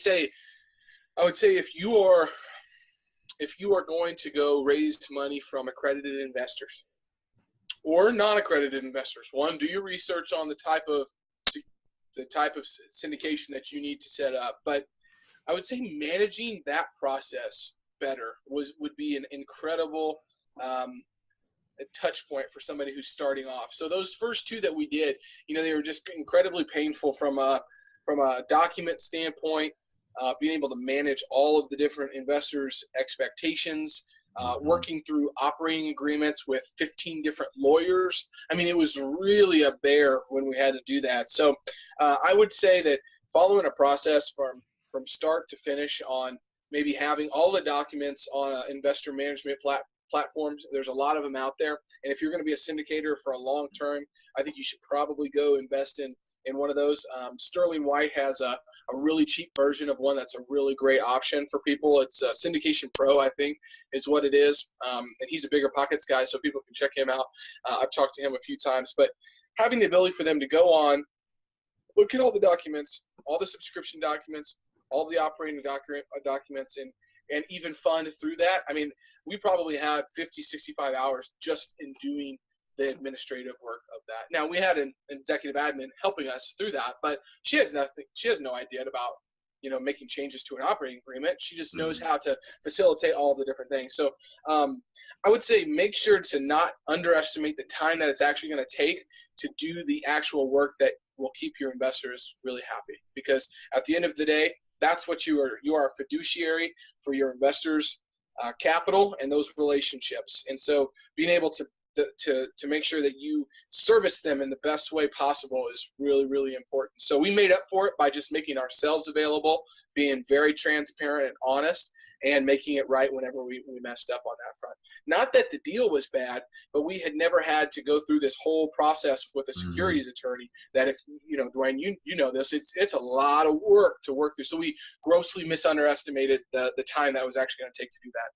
say I would say if you are going to go raise money from accredited investors or non-accredited investors, one, do your research on the type of syndication that you need to set up. But I would say managing that process better would be an incredible a touch point for somebody who's starting off. So those first two that we did, they were just incredibly painful from a document standpoint, being able to manage all of the different investors' expectations, working through operating agreements with 15 different lawyers. I mean, it was really a bear when we had to do that. So I would say that following a process from start to finish on maybe having all the documents on an investor management platforms. There's a lot of them out there. And if you're going to be a syndicator for a long term, I think you should probably go invest in one of those. Sterling White has a really cheap version of one that's a really great option for people. It's Syndication Pro, I think, is what it is. And he's a Bigger Pockets guy, so people can check him out. I've talked to him a few times. But having the ability for them to go on, look at all the documents, all the subscription documents, all the operating documents, and even fund through that. I mean, we probably had 50, 65 hours just in doing the administrative work of that. Now, we had an executive admin helping us through that, but she has no idea about, making changes to an operating agreement. She just knows how to facilitate all the different things. So I would say make sure to not underestimate the time that it's actually going to take to do the actual work that will keep your investors really happy. Because at the end of the day, that's what you are. You are a fiduciary for your investors' capital and those relationships. And so being able to make sure that you service them in the best way possible is really, really important. So we made up for it by just making ourselves available, being very transparent and honest, and making it right whenever we messed up on that front. Not that the deal was bad, but we had never had to go through this whole process with a securities attorney that, if Dwayne, you know this, it's a lot of work to work through. So we grossly misunderestimated the time that was actually going to take to do that.